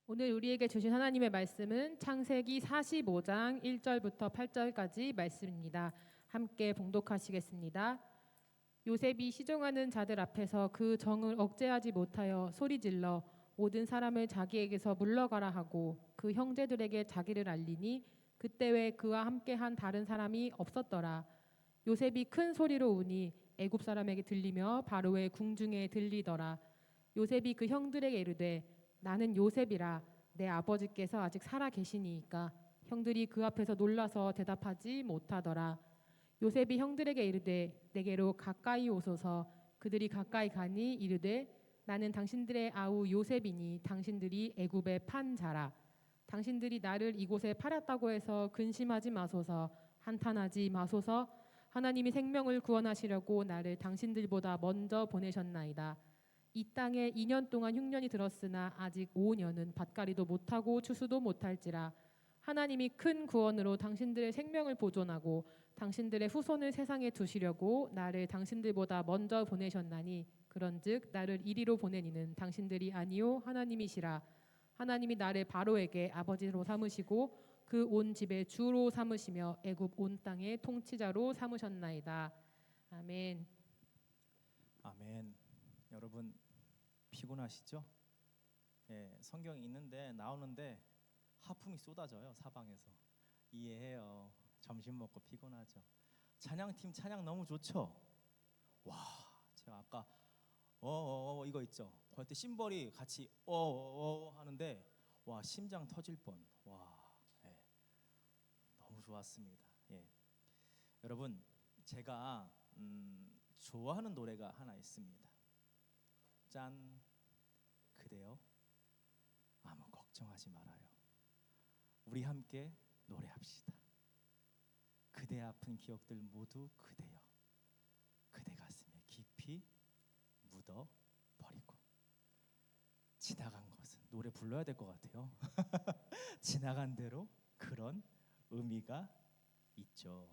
오늘 우리에게 주신 하나님의 말씀은 창세기 45장 1절부터 8절까지 말씀입니다. 함께 봉독하시겠습니다. 요셉이 시종하는 자들 앞에서 그 정을 억제하지 못하여 소리질러 모든 사람을 자기에게서 물러가라 하고 그 형제들에게 자기를 알리니 그때 왜 그와 함께한 다른 사람이 없었더라. 요셉이 큰 소리로 우니 애굽 사람에게 들리며 바로의 궁중에 들리더라. 요셉이 그 형들에게 이르되 나는 요셉이라. 내 아버지께서 아직 살아 계시니이까. 형들이 그 앞에서 놀라서 대답하지 못하더라. 요셉이 형들에게 이르되 내게로 가까이 오소서. 그들이 가까이 가니 이르되 나는 당신들의 아우 요셉이니 당신들이 애굽에 판 자라. 당신들이 나를 이곳에 팔았다고 해서 근심하지 마소서. 한탄하지 마소서. 하나님이 생명을 구원하시려고 나를 당신들보다 먼저 보내셨나이다. 이 땅에 2년 동안 흉년이 들었으나 아직 5년은 밭갈이도 못하고 추수도 못할지라. 하나님이 큰 구원으로 당신들의 생명을 보존하고 당신들의 후손을 세상에 두시려고 나를 당신들보다 먼저 보내셨나니 그런즉 나를 이리로 보내니는 당신들이 아니요 하나님이시라. 하나님이 나를 바로에게 아버지로 삼으시고 그 온 집의 주로 삼으시며 애굽 온 땅의 통치자로 삼으셨나이다. 아멘. 아멘. 여러분 피곤하시죠? 예, 성경이 있는데 나오는데 하품이 쏟아져요. 사방에서. 이해해요. 점심 먹고 피곤하죠. 찬양팀 찬양 너무 좋죠? 와, 제가 아까 이거 있죠. 그럴 때 심벌이 같이 하는데 와, 심장 터질 뻔. 와, 예, 너무 좋았습니다. 예. 여러분 제가 좋아하는 노래가 하나 있습니다. 짠. 그대여 아무 걱정하지 말아요. 우리 함께 노래합시다. 그대 아픈 기억들 모두 그대여 그대 가슴에 깊이 묻어 버리고. 지나간 것은 노래 불러야 될 것 같아요. 지나간 대로 그런 의미가 있죠.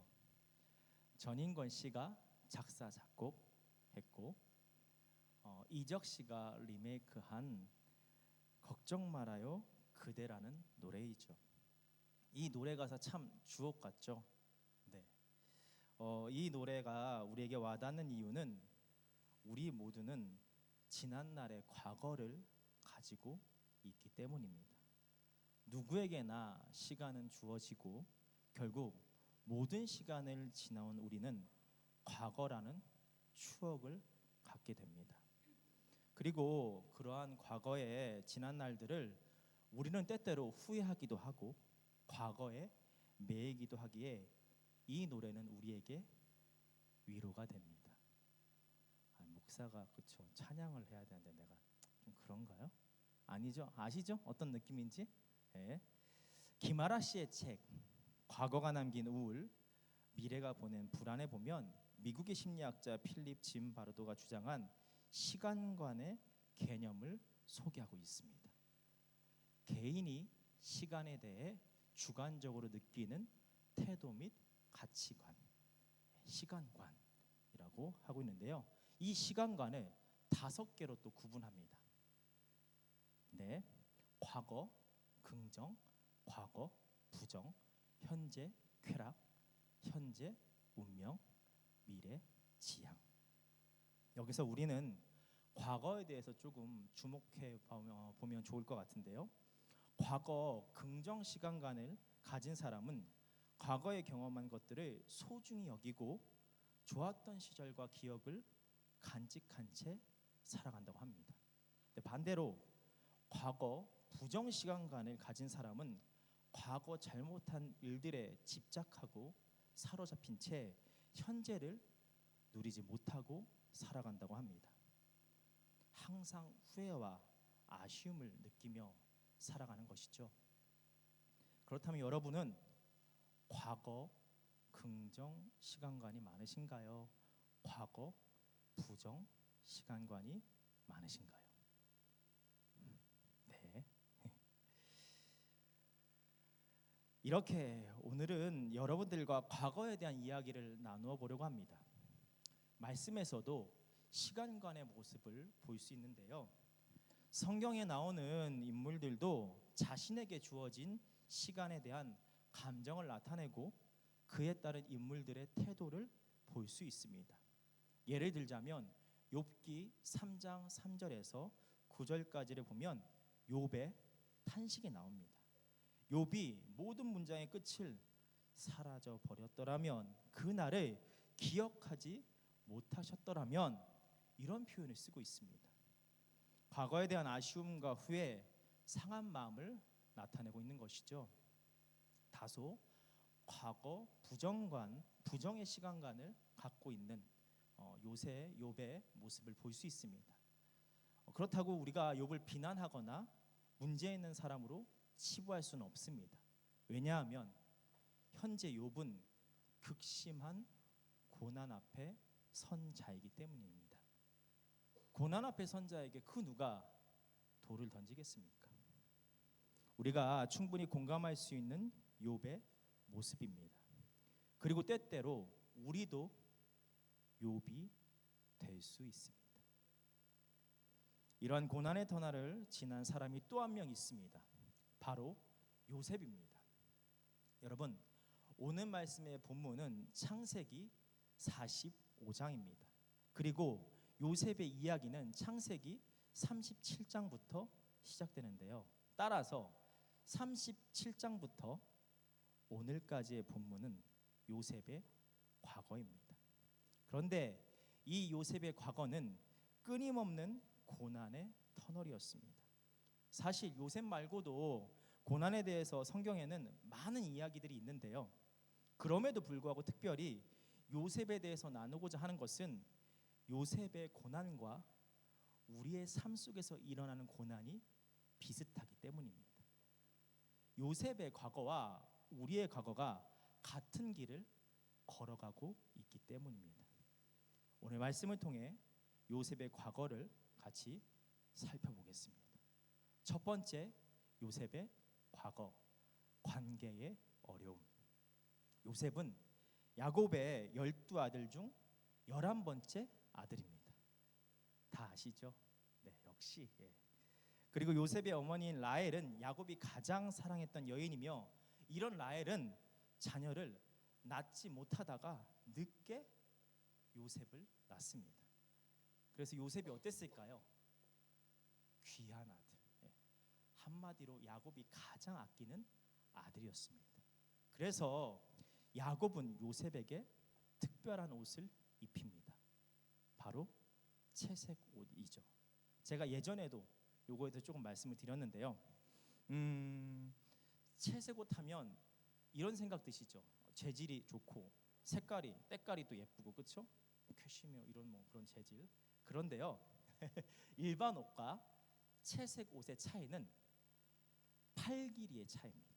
전인권 씨가 작사 작곡했고 이적 씨가 리메이크한 걱정 말아요 그대라는 노래이죠. 이 노래 가사 참 주옥 같죠. 네. 이 노래가 우리에게 와닿는 이유는 우리 모두는 지난날의 과거를 가지고 있기 때문입니다. 누구에게나 시간은 주어지고 결국 모든 시간을 지나온 우리는 과거라는 추억을 갖게 됩니다. 그리고 그러한 과거의 지난 날들을 우리는 때때로 후회하기도 하고 과거에 매이기도 하기에 이 노래는 우리에게 위로가 됩니다. 목사가 그렇죠. 찬양을 해야 되는데 내가 좀 그런가요? 아니죠. 아시죠? 어떤 느낌인지? 네. 김아라 씨의 책 과거가 남긴 우울, 미래가 보낸 불안에 보면 미국의 심리학자 필립 짐 바르도가 주장한 시간관의 개념을 소개하고 있습니다. 개인이 시간에 대해 주관적으로 느끼는 태도 및 가치관, 시간관이라고 하고 있는데요. 이 시간관을 5개로 또 구분합니다. 네, 과거, 긍정, 과거, 부정, 현재, 쾌락, 현재, 운명, 미래, 지향. 여기서 우리는 과거에 대해서 조금 주목해 보면 좋을 것 같은데요. 과거 긍정 시간관을 가진 사람은 과거에 경험한 것들을 소중히 여기고 좋았던 시절과 기억을 간직한 채 살아간다고 합니다. 반대로 과거 부정 시간관을 가진 사람은 과거 잘못한 일들에 집착하고 사로잡힌 채 현재를 누리지 못하고 살아간다고 합니다. 항상 후회와 아쉬움을 느끼며 살아가는 것이죠. 그렇다면 여러분은 과거 긍정 시간관이 많으신가요? 과거 부정 시간관이 많으신가요? 네. 이렇게 오늘은 여러분들과 과거에 대한 이야기를 나누어 보려고 합니다. 말씀에서도 시간관의 모습을 볼 수 있는데요. 성경에 나오는 인물들도 자신에게 주어진 시간에 대한 감정을 나타내고 그에 따른 인물들의 태도를 볼 수 있습니다. 예를 들자면 욥기 3장 3절에서 9절까지를 보면 욥의 탄식이 나옵니다. 욥이 모든 문장의 끝을 사라져 버렸더라면, 그날을 기억하지 못하셨더라면, 이런 표현을 쓰고 있습니다. 과거에 대한 아쉬움과 후회, 상한 마음을 나타내고 있는 것이죠. 다소 과거 부정의 시간관을 갖고 있는 욥의 모습을 볼 수 있습니다. 그렇다고 우리가 욥을 비난하거나 문제 있는 사람으로 치부할 수는 없습니다. 왜냐하면 현재 욥은 극심한 고난 앞에 선 자이기 때문입니다. 고난 앞에 선 자에게 그 누가 돌을 던지겠습니까? 우리가 충분히 공감할 수 있는 욥의 모습입니다. 그리고 때때로 우리도 욥이 될 수 있습니다. 이러한 고난의 터널을 지난 사람이 또 한 명 있습니다. 바로 요셉입니다. 여러분, 오늘 말씀의 본문은 창세기 45장입니다. 그리고 요셉의 이야기는 창세기 37장부터 시작되는데요. 따라서 37장부터 오늘까지의 본문은 요셉의 과거입니다. 그런데 이 요셉의 과거는 끊임없는 고난의 터널이었습니다. 사실 요셉 말고도 고난에 대해서 성경에는 많은 이야기들이 있는데요. 그럼에도 불구하고 특별히 요셉에 대해서 나누고자 하는 것은 요셉의 고난과 우리의 삶 속에서 일어나는 고난이 비슷하기 때문입니다. 요셉의 과거와 우리의 과거가 같은 길을 걸어가고 있기 때문입니다. 오늘 말씀을 통해 요셉의 과거를 같이 살펴보겠습니다. 첫 번째, 요셉의 과거, 관계의 어려움. 요셉은 야곱의 12아들 중 11번째 아들입니다. 다 아시죠? 네, 역시. 그리고 요셉의 어머니인 라헬은 야곱이 가장 사랑했던 여인이며, 이런 라헬은 자녀를 낳지 못하다가 늦게 요셉을 낳습니다. 그래서 요셉이 어땠을까요? 귀한 아들. 한마디로 야곱이 가장 아끼는 아들이었습니다. 그래서 야곱은 요셉에게 특별한 옷을 입힙니다. 바로 채색 옷이죠. 제가 예전에도 요거에 대해서 조금 말씀을 드렸는데요. 채색 옷 하면 이런 생각 드시죠? 재질이 좋고 색깔이 때깔이 또 예쁘고, 그렇죠? 캐시미어 이런 그런 재질. 그런데요, 일반 옷과 채색 옷의 차이는 팔 길이의 차이입니다.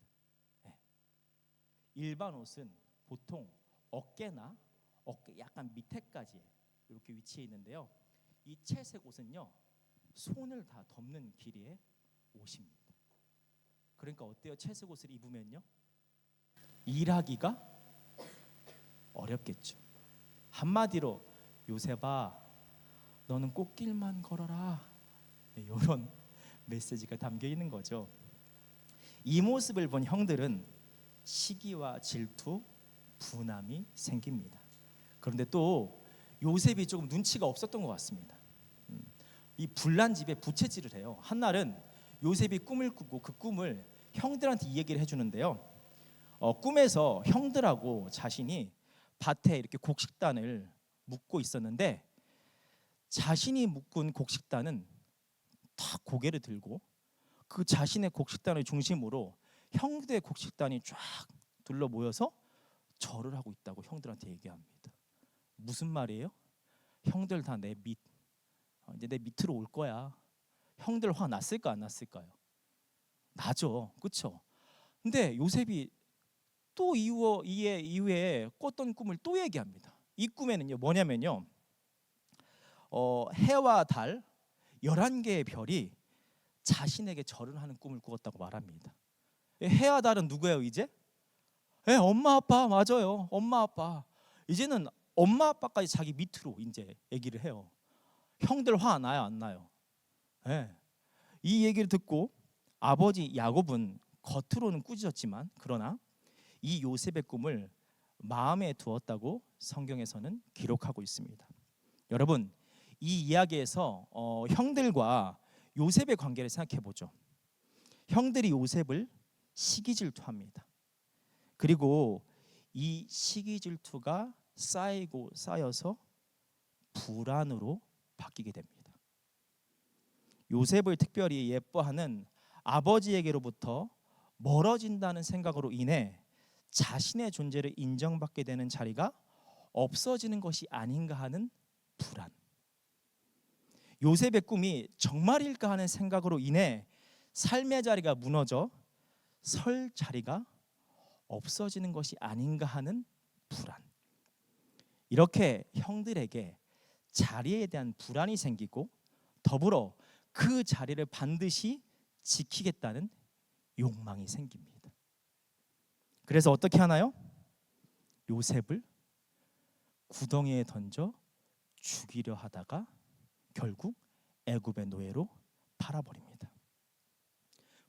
일반 옷은 보통 어깨나 어깨 약간 밑에까지 이렇게 위치해 있는데요. 이 채색 옷은요, 손을 다 덮는 길이의 옷입니다. 그러니까 어때요? 채색 옷을 입으면요, 일하기가 어렵겠죠. 한마디로 요셉아, 너는 꽃길만 걸어라, 이런 메시지가 담겨 있는 거죠. 이 모습을 본 형들은 시기와 질투, 분함이 생깁니다. 그런데 또 요셉이 조금 눈치가 없었던 것 같습니다. 이 불난 집에 부채질을 해요. 한날은 요셉이 꿈을 꾸고 그 꿈을 형들한테 이 얘기를 해주는데요. 꿈에서 형들하고 자신이 밭에 이렇게 곡식단을 묶고 있었는데, 자신이 묶은 곡식단은 다 고개를 들고 그 자신의 곡식단을 중심으로 형들의 곡식단이 쫙 둘러 모여서 절을 하고 있다고 형들한테 얘기합니다. 무슨 말이에요? 형들 다 이제 내 밑으로 올 거야. 형들 화 났을까 안 났을까요? 나죠, 그렇죠? 근데 요셉이 또 이후에 꿨던 꿈을 또 얘기합니다. 이 꿈에는요, 뭐냐면요, 해와 달 11개의 별이 자신에게 절을 하는 꿈을 꾸었다고 말합니다. 해와 달은 누구예요 이제? 엄마 아빠, 맞아요. 엄마 아빠. 이제는 엄마 아빠까지 자기 밑으로 이제 얘기를 해요. 형들 화 나요 안 나요? 이 얘기를 듣고 아버지 야곱은 겉으로는 꾸짖었지만 그러나 이 요셉의 꿈을 마음에 두었다고 성경에서는 기록하고 있습니다. 여러분, 이 이야기에서 형들과 요셉의 관계를 생각해 보죠. 형들이 요셉을 시기질투합니다. 그리고 이 시기질투가 쌓이고 쌓여서 불안으로 바뀌게 됩니다. 요셉을 특별히 예뻐하는 아버지에게로부터 멀어진다는 생각으로 인해 자신의 존재를 인정받게 되는 자리가 없어지는 것이 아닌가 하는 불안. 요셉의 꿈이 정말일까 하는 생각으로 인해 삶의 자리가 무너져 설 자리가 없어지는 것이 아닌가 하는 불안. 이렇게 형들에게 자리에 대한 불안이 생기고 더불어 그 자리를 반드시 지키겠다는 욕망이 생깁니다. 그래서 어떻게 하나요? 요셉을 구덩이에 던져 죽이려 하다가 결국 애굽의 노예로 팔아버립니다.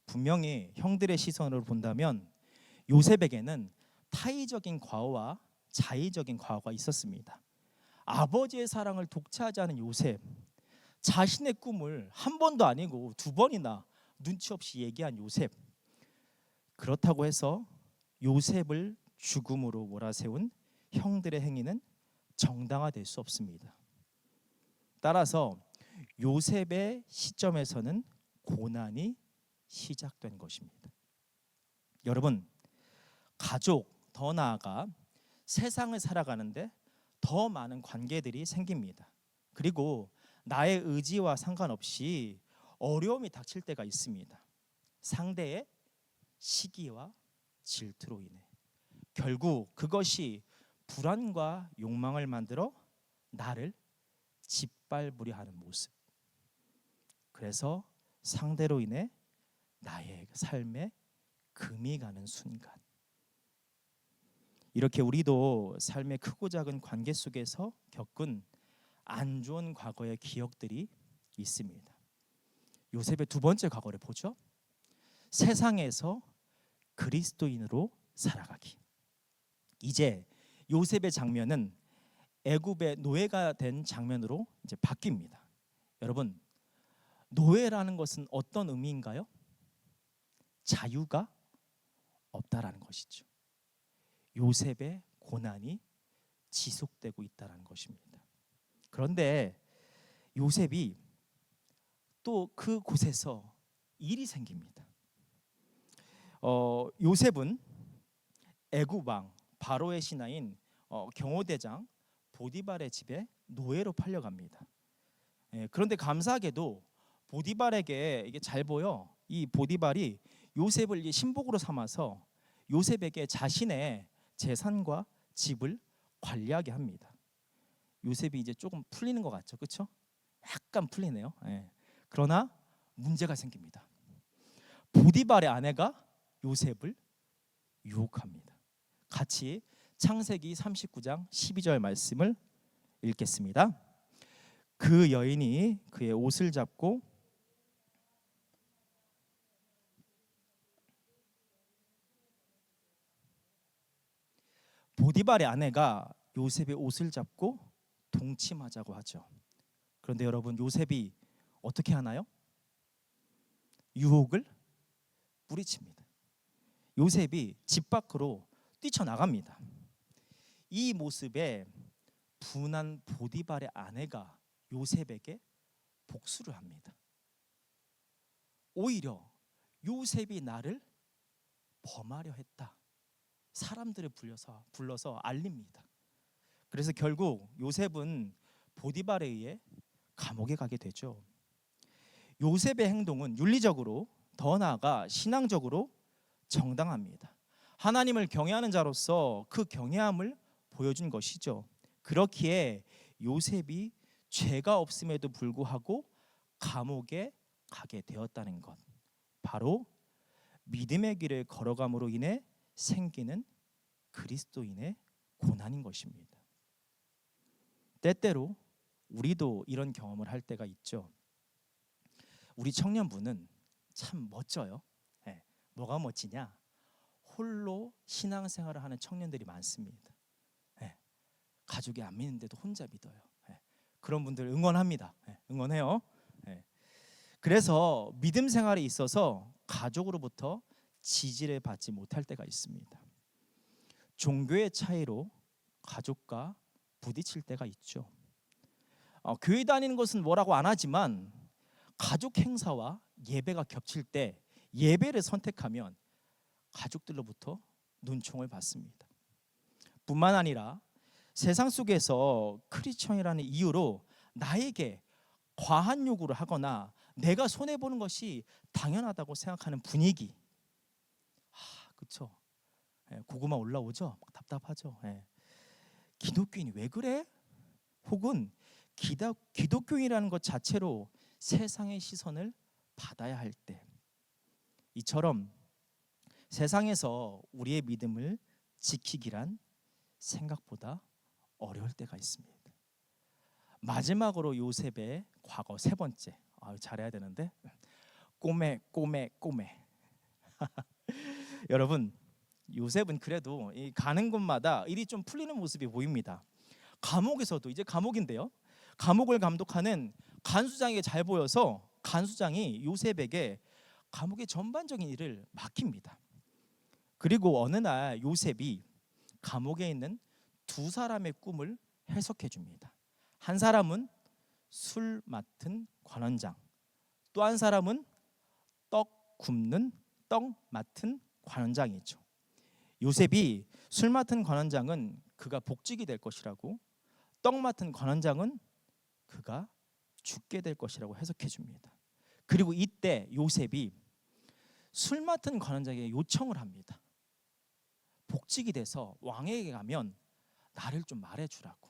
분명히 형들의 시선으로 본다면 요셉에게는 타의적인 과오와 자의적인 과오가 있었습니다. 아버지의 사랑을 독차지 않은 요셉, 자신의 꿈을 한 번도 아니고 두 번이나 눈치 없이 얘기한 요셉. 그렇다고 해서 요셉을 죽음으로 몰아세운 형들의 행위는 정당화될 수 없습니다. 따라서 요셉의 시점에서는 고난이 시작된 것입니다. 여러분, 가족, 더 나아가 세상을 살아가는데 더 많은 관계들이 생깁니다. 그리고 나의 의지와 상관없이 어려움이 닥칠 때가 있습니다. 상대의 시기와 질투로 인해 결국 그것이 불안과 욕망을 만들어 나를 짓밟으려 하는 모습. 그래서 상대로 인해 나의 삶에 금이 가는 순간. 이렇게 우리도 삶의 크고 작은 관계 속에서 겪은 안 좋은 과거의 기억들이 있습니다. 요셉의 두 번째 과거를 보죠. 세상에서 그리스도인으로 살아가기. 이제 요셉의 장면은 애굽의 노예가 된 장면으로 이제 바뀝니다. 여러분, 노예라는 것은 어떤 의미인가요? 자유가 없다라는 것이죠. 요셉의 고난이 지속되고 있다는 것입니다. 그런데 요셉이 또 그 곳에서 일이 생깁니다. 요셉은 애굽 왕 바로의 신하인 경호대장 보디발의 집에 노예로 팔려갑니다. 그런데 감사하게도 보디발에게 이게 잘 보여. 이 보디발이 요셉을 이제 신복으로 삼아서 요셉에게 자신의 재산과 집을 관리하게 합니다. 요셉이 이제 조금 풀리는 것 같죠, 그렇죠? 약간 풀리네요. 그러나 문제가 생깁니다. 보디발의 아내가 요셉을 유혹합니다. 같이 창세기 39장 12절 말씀을 읽겠습니다. 그 여인이 그의 옷을 잡고 보디발의 아내가 요셉의 옷을 잡고 동침하자고 하죠. 그런데 여러분, 요셉이 어떻게 하나요? 유혹을 뿌리칩니다. 요셉이 집 밖으로 뛰쳐나갑니다. 이 모습에 분한 보디발의 아내가 요셉에게 복수를 합니다. 오히려 요셉이 나를 범하려 했다. 사람들을 불러서 알립니다. 그래서 결국 요셉은 보디발에 의해 감옥에 가게 되죠. 요셉의 행동은 윤리적으로 더 나아가 신앙적으로 정당합니다. 하나님을 경외하는 자로서 그 경외함을 보여준 것이죠. 그렇기에 요셉이 죄가 없음에도 불구하고 감옥에 가게 되었다는 것, 바로 믿음의 길을 걸어감으로 인해 생기는 그리스도인의 고난인 것입니다. 때때로 우리도 이런 경험을 할 때가 있죠. 우리 청년부는 참 멋져요. 예, 뭐가 멋지냐? 홀로 신앙생활을 하는 청년들이 많습니다. 예, 가족이 안 믿는데도 혼자 믿어요. 예, 그런 분들 응원합니다. 예, 응원해요. 예, 그래서 믿음 생활에 있어서 가족으로부터 지지를 받지 못할 때가 있습니다. 종교의 차이로 가족과 부딪힐 때가 있죠. 교회 다니는 것은 뭐라고 안 하지만 가족 행사와 예배가 겹칠 때 예배를 선택하면 가족들로부터 눈총을 받습니다. 뿐만 아니라 세상 속에서 크리스천이라는 이유로 나에게 과한 요구를 하거나 내가 손해 보는 것이 당연하다고 생각하는 분위기. 그렇죠. 고구마 올라오죠. 막 답답하죠. 기독교인이 왜 그래? 혹은 기독교인이라는 것 자체로 세상의 시선을 받아야 할 때, 이처럼 세상에서 우리의 믿음을 지키기란 생각보다 어려울 때가 있습니다. 마지막으로 요셉의 과거 세 번째, 잘해야 되는데, 꼬매. 여러분, 요셉은 그래도 이 가는 곳마다 일이 좀 풀리는 모습이 보입니다. 감옥에서도, 이제 감옥인데요, 감옥을 감독하는 간수장에게 잘 보여서 간수장이 요셉에게 감옥의 전반적인 일을 맡깁니다. 그리고 어느 날 요셉이 감옥에 있는 두 사람의 꿈을 해석해 줍니다. 한 사람은 술 맡은 관원장, 또 한 사람은 떡 맡은 관원장이죠. 요셉이 술 맡은 관원장은 그가 복직이 될 것이라고, 떡 맡은 관원장은 그가 죽게 될 것이라고 해석해 줍니다. 그리고 이때 요셉이 술 맡은 관원장에게 요청을 합니다. 복직이 돼서 왕에게 가면 나를 좀 말해주라고.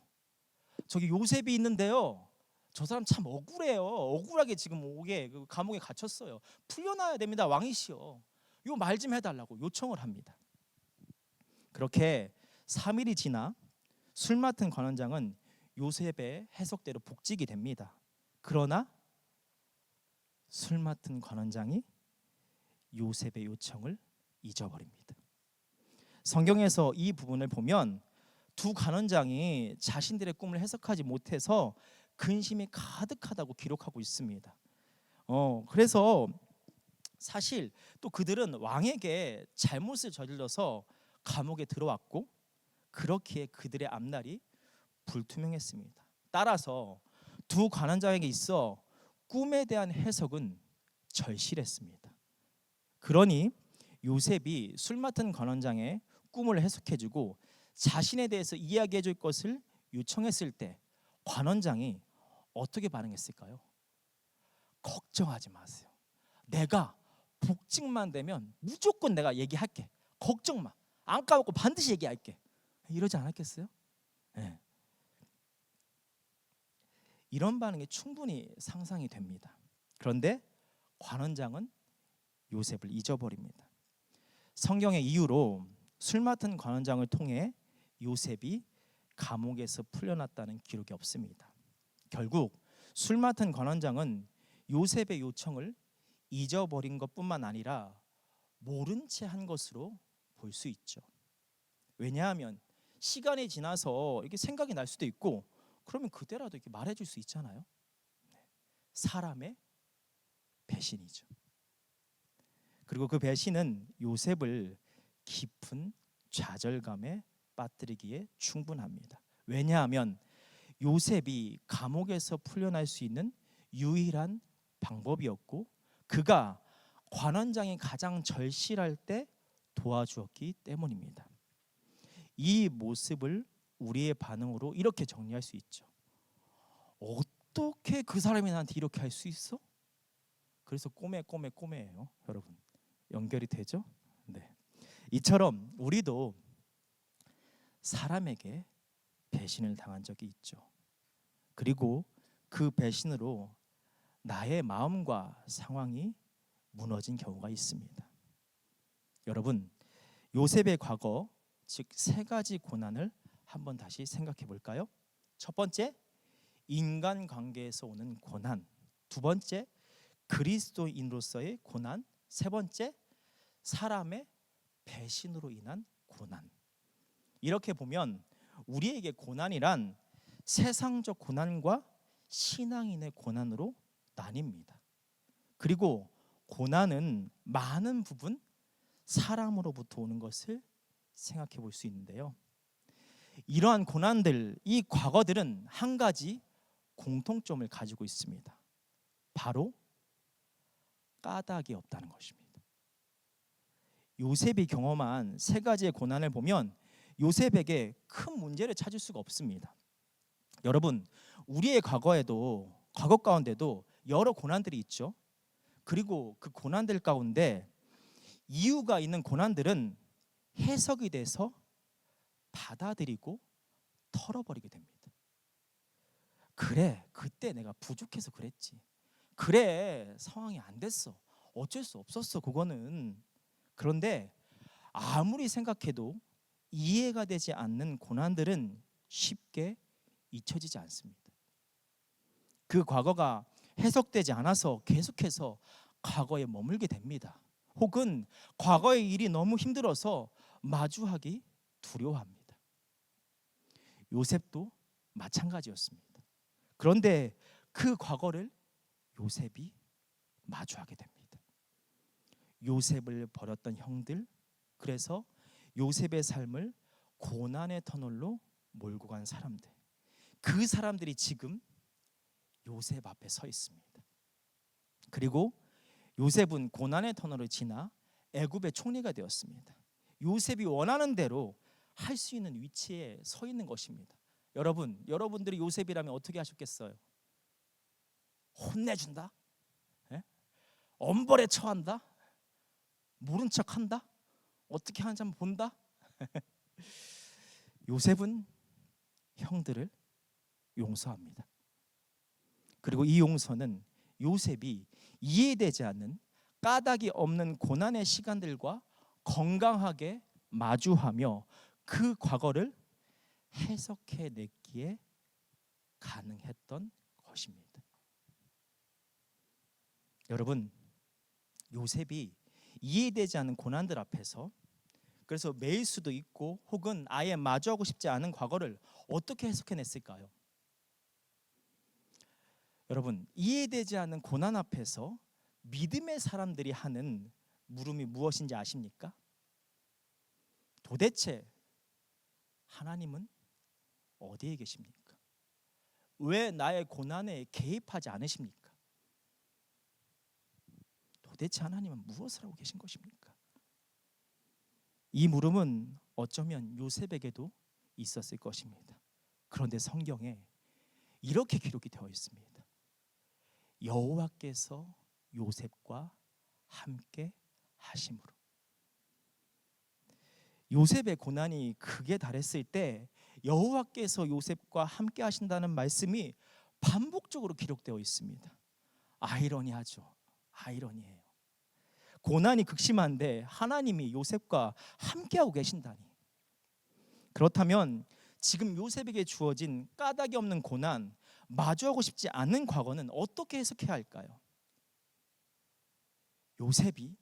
저기 요셉이 있는데요, 저 사람 참 억울해요. 억울하게 지금 오게 감옥에 갇혔어요. 풀려나야 됩니다. 왕이시여, 요 말 좀 해달라고 요청을 합니다. 그렇게 3일이 지나 술 맡은 관원장은 요셉의 해석대로 복직이 됩니다. 그러나 술 맡은 관원장이 요셉의 요청을 잊어버립니다. 성경에서 이 부분을 보면 두 관원장이 자신들의 꿈을 해석하지 못해서 근심이 가득하다고 기록하고 있습니다. 그래서 사실 또 그들은 왕에게 잘못을 저질러서 감옥에 들어왔고, 그렇기에 그들의 앞날이 불투명했습니다. 따라서 두 관원장에게 있어 꿈에 대한 해석은 절실했습니다. 그러니 요셉이 술 맡은 관원장의 꿈을 해석해주고 자신에 대해서 이야기해줄 것을 요청했을 때 관원장이 어떻게 반응했을까요? 걱정하지 마세요. 내가 복직만 되면 무조건 내가 얘기할게. 걱정 마. 안 까먹고 반드시 얘기할게. 이러지 않았겠어요? 네. 이런 반응이 충분히 상상이 됩니다. 그런데 관원장은 요셉을 잊어버립니다. 성경의 이유로 술 맡은 관원장을 통해 요셉이 감옥에서 풀려났다는 기록이 없습니다. 결국 술 맡은 관원장은 요셉의 요청을 잊어버린 것뿐만 아니라 모른 채 한 것으로 볼 수 있죠. 왜냐하면 시간이 지나서 이렇게 생각이 날 수도 있고, 그러면 그때라도 이렇게 말해줄 수 있잖아요. 사람의 배신이죠. 그리고 그 배신은 요셉을 깊은 좌절감에 빠뜨리기에 충분합니다. 왜냐하면 요셉이 감옥에서 풀려날 수 있는 유일한 방법이었고, 그가 관원장이 가장 절실할 때 도와주었기 때문입니다. 이 모습을 우리의 반응으로 이렇게 정리할 수 있죠. 어떻게 그 사람이 나한테 이렇게 할 수 있어? 그래서 꼬매예요. 여러분, 연결이 되죠? 네. 이처럼 우리도 사람에게 배신을 당한 적이 있죠. 그리고 그 배신으로 나의 마음과 상황이 무너진 경우가 있습니다. 여러분, 요셉의 과거, 즉 세 가지 고난을 한번 다시 생각해 볼까요? 첫 번째, 인간관계에서 오는 고난. 두 번째, 그리스도인으로서의 고난, 세 번째 사람의 배신으로 인한 고난. 이렇게 보면 우리에게 고난이란 세상적 고난과 신앙인의 고난으로 나뉩니다. 그리고 고난은 많은 부분 사람으로부터 오는 것을 생각해 볼 수 있는데요. 이러한 고난들, 이 과거들은 한 가지 공통점을 가지고 있습니다. 바로 까닭이 없다는 것입니다. 요셉이 경험한 세 가지의 고난을 보면 요셉에게 큰 문제를 찾을 수가 없습니다. 여러분, 우리의 과거 가운데도 여러 고난들이 있죠. 그리고 그 고난들 가운데 이유가 있는 고난들은 해석이 돼서 받아들이고 털어버리게 됩니다. 그래, 그때 내가 부족해서 그랬지. 그래, 상황이 안 됐어. 어쩔 수 없었어, 그거는. 그런데 아무리 생각해도 이해가 되지 않는 고난들은 쉽게 잊혀지지 않습니다. 그 과거가 해석되지 않아서 계속해서 과거에 머물게 됩니다. 혹은 과거의 일이 너무 힘들어서 마주하기 두려워합니다. 요셉도 마찬가지였습니다. 그런데 그 과거를 요셉이 마주하게 됩니다. 요셉을 버렸던 형들, 그래서 요셉의 삶을 고난의 터널로 몰고 간 사람들, 그 사람들이 지금 요셉 앞에 서 있습니다. 그리고 요셉은 고난의 터널을 지나 애굽의 총리가 되었습니다. 요셉이 원하는 대로 할 수 있는 위치에 서 있는 것입니다. 여러분들이 요셉이라면 어떻게 하셨겠어요? 혼내준다? 예? 엄벌에 처한다? 모른 척한다? 어떻게 하는지 한번 본다? 요셉은 형들을 용서합니다. 그리고 이 용서는 요셉이 이해되지 않는 까닭이 없는 고난의 시간들과 건강하게 마주하며 그 과거를 해석해내기에 가능했던 것입니다. 여러분, 요셉이 이해되지 않는 고난들 앞에서 그래서 매일 수도 있고 혹은 아예 마주하고 싶지 않은 과거를 어떻게 해석해냈을까요? 여러분, 이해되지 않는 고난 앞에서 믿음의 사람들이 하는 물음이 무엇인지 아십니까? 도대체 하나님은 어디에 계십니까? 왜 나의 고난에 개입하지 않으십니까? 도대체 하나님은 무엇을 하고 계신 것입니까? 이 물음은 어쩌면 요셉에게도 있었을 것입니다. 그런데 성경에 이렇게 기록이 되어 있습니다. 여호와께서 요셉과 함께 하심으로. 요셉의 고난이 극에 달했을 때 여호와께서 요셉과 함께 하신다는 말씀이 반복적으로 기록되어 있습니다. 아이러니하죠. 아이러니해요. 고난이 극심한데 하나님이 요셉과 함께하고 계신다니. 그렇다면 지금 요셉에게 주어진 까닭이 없는 고난, 마주하고 싶지 않은 과거는 어떻게 해석해야 할까요? 요셉이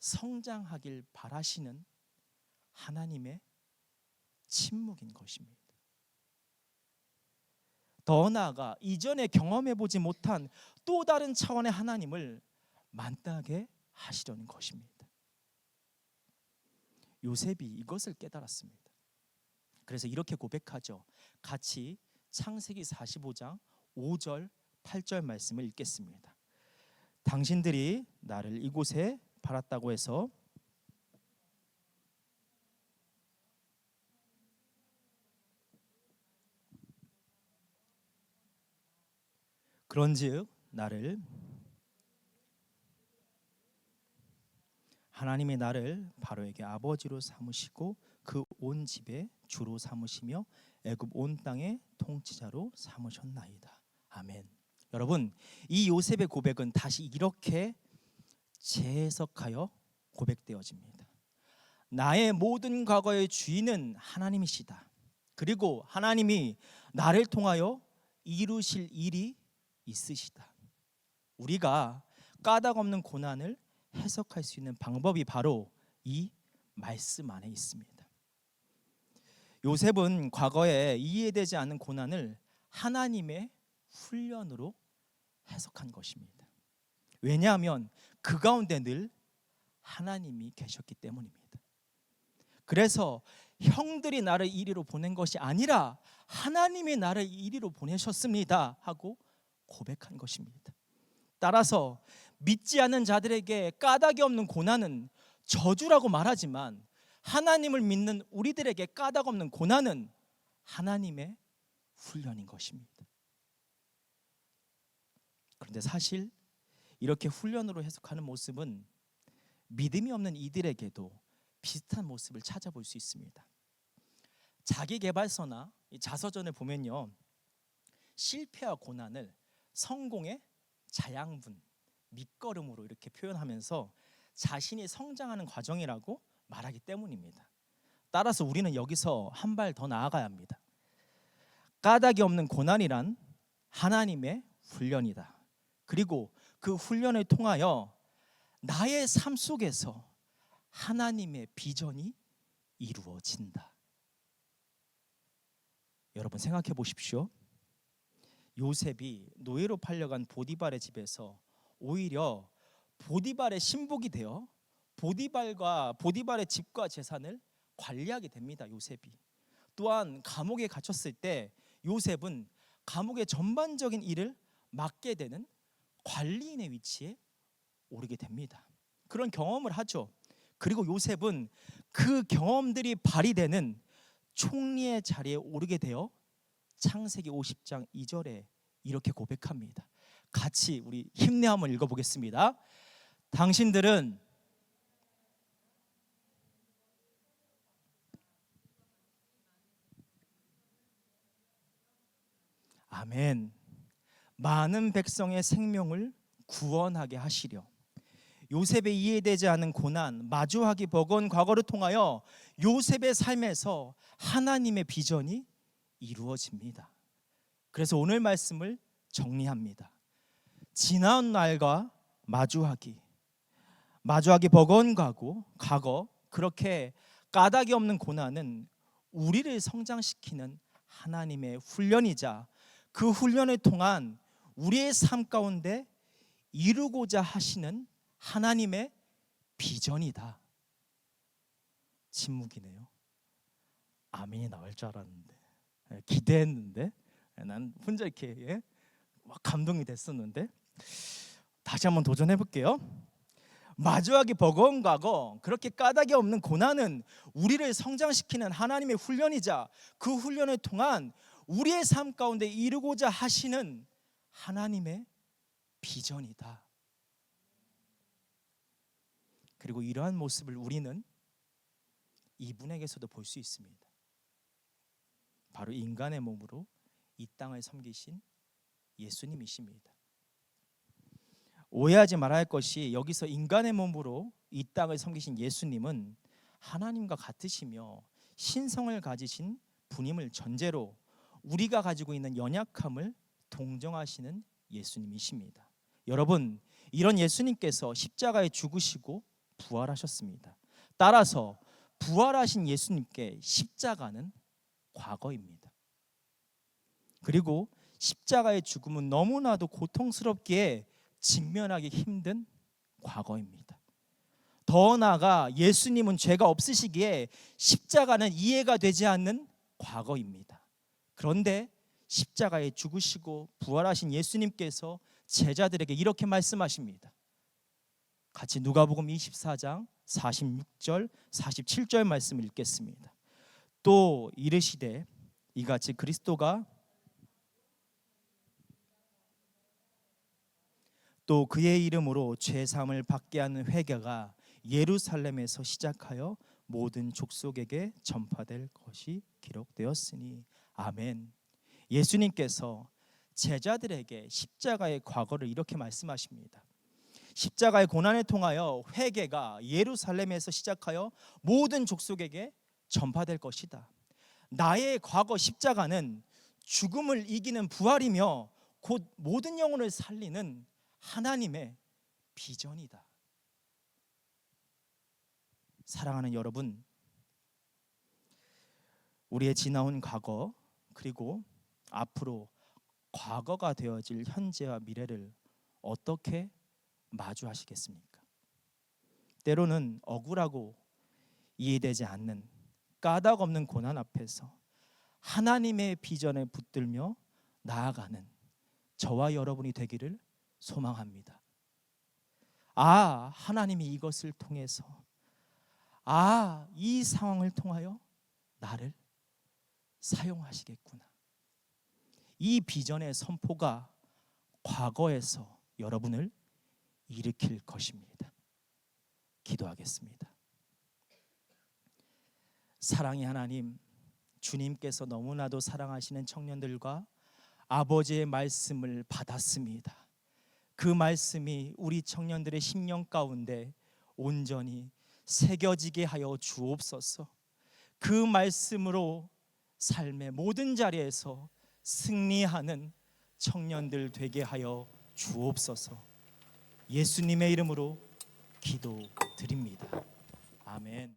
성장하길 바라시는 하나님의 침묵인 것입니다. 더 나아가 이전에 경험해보지 못한 또 다른 차원의 하나님을 만나게 하시려는 것입니다. 요셉이 이것을 깨달았습니다. 그래서 이렇게 고백하죠. 같이 창세기 45장 5절 8절 말씀을 읽겠습니다. 당신들이 나를 이곳에 팔았다고 해서 그런즉 나를 하나님이 나를 바로에게 아버지로 삼으시고 그 온 집에 주로 삼으시며 애굽 온 땅의 통치자로 삼으셨나이다. 아멘. 여러분, 이 요셉의 고백은 다시 이렇게 재해석하여 고백되어집니다. 나의 모든 과거의 주인은 하나님이시다. 그리고 하나님이 나를 통하여 이루실 일이 있으시다. 우리가 까닭 없는 고난을 해석할 수 있는 방법이 바로 이 말씀 안에 있습니다. 요셉은 과거에 이해되지 않는 고난을 하나님의 훈련으로 해석한 것입니다. 왜냐하면 그 가운데 늘 하나님이 계셨기 때문입니다. 그래서 형들이 나를 이리로 보낸 것이 아니라 하나님이 나를 이리로 보내셨습니다 하고 고백한 것입니다. 따라서 믿지 않는 자들에게 까닭이 없는 고난은 저주라고 말하지만 하나님을 믿는 우리들에게 까닭 없는 고난은 하나님의 훈련인 것입니다. 그런데 사실 이렇게 훈련으로 해석하는 모습은 믿음이 없는 이들에게도 비슷한 모습을 찾아볼 수 있습니다. 자기계발서나 자서전을 보면요, 실패와 고난을 성공의 자양분, 밑거름으로 이렇게 표현하면서 자신이 성장하는 과정이라고 말하기 때문입니다. 따라서 우리는 여기서 한 발 더 나아가야 합니다. 까닭이 없는 고난이란 하나님의 훈련이다. 그리고 그 훈련을 통하여 나의 삶 속에서 하나님의 비전이 이루어진다. 여러분 생각해 보십시오. 요셉이 노예로 팔려간 보디발의 집에서 오히려 보디발의 신복이 되어 보디발의 집과 재산을 관리하게 됩니다. 요셉이. 또한 감옥에 갇혔을 때 요셉은 감옥의 전반적인 일을 맡게 되는 관리인의 위치에 오르게 됩니다. 그런 경험을 하죠. 그리고 요셉은 그 경험들이 발휘되는 총리의 자리에 오르게 되어 창세기 50장 2절에 이렇게 고백합니다. 같이 우리 힘내 한번 읽어보겠습니다. 당신들은 아멘. 많은 백성의 생명을 구원하게 하시려. 요셉의 이해되지 않은 고난, 마주하기 버거운 과거를 통하여 요셉의 삶에서 하나님의 비전이 이루어집니다. 그래서 오늘 말씀을 정리합니다. 지나온 날과 마주하기 버거운 과거, 그렇게 까닭이 없는 고난은 우리를 성장시키는 하나님의 훈련이자 그 훈련을 통한 우리의 삶 가운데 이루고자 하시는 하나님의 비전이다. 침묵이네요. 아멘이 나올 줄 알았는데, 기대했는데, 난 혼자 이렇게 막 감동이 됐었는데, 다시 한번 도전해 볼게요. 마주하기 버거운 과거, 그렇게 까닭이 없는 고난은 우리를 성장시키는 하나님의 훈련이자 그 훈련을 통한 우리의 삶 가운데 이루고자 하시는 하나님의 비전이다. 그리고 이러한 모습을 우리는 이분에게서도 볼 수 있습니다. 바로 인간의 몸으로 이 땅을 섬기신 예수님이십니다. 오해하지 말아야 할 것이, 여기서 인간의 몸으로 이 땅을 섬기신 예수님은 하나님과 같으시며 신성을 가지신 분임을 전제로 우리가 가지고 있는 연약함을 동정하시는 예수님이십니다. 여러분, 이런 예수님께서 십자가에 죽으시고 부활하셨습니다. 따라서 부활하신 예수님께 십자가는 과거입니다. 그리고 십자가의 죽음은 너무나도 고통스럽기에 직면하기 힘든 과거입니다. 더 나아가 예수님은 죄가 없으시기에 십자가는 이해가 되지 않는 과거입니다. 그런데 십자가에 죽으시고 부활하신 예수님께서 제자들에게 이렇게 말씀하십니다. 같이 누가복음 24장 46절 47절 말씀을 읽겠습니다. 또 이르시되 이같이 그리스도가 또 그의 이름으로 죄사함을 받게 하는 회개가 예루살렘에서 시작하여 모든 족속에게 전파될 것이 기록되었으니 아멘. 예수님께서 제자들에게 십자가의 과거를 이렇게 말씀하십니다. 십자가의 고난을 통하여 회개가 예루살렘에서 시작하여 모든 족속에게 전파될 것이다. 나의 과거 십자가는 죽음을 이기는 부활이며 곧 모든 영혼을 살리는 하나님의 비전이다. 사랑하는 여러분, 우리의 지나온 과거 그리고 앞으로 과거가 되어질 현재와 미래를 어떻게 마주하시겠습니까? 때로는 억울하고 이해되지 않는 까닭 없는 고난 앞에서 하나님의 비전에 붙들며 나아가는 저와 여러분이 되기를 소망합니다. 하나님이 이것을 통해서 이 상황을 통하여 나를 사용하시겠구나. 이 비전의 선포가 과거에서 여러분을 일으킬 것입니다. 기도하겠습니다. 사랑의 하나님, 주님께서 너무나도 사랑하시는 청년들과 아버지의 말씀을 받았습니다. 그 말씀이 우리 청년들의 심령 가운데 온전히 새겨지게 하여 주옵소서. 그 말씀으로 삶의 모든 자리에서 승리하는 청년들 되게 하여 주옵소서. 예수님의 이름으로 기도드립니다. 아멘.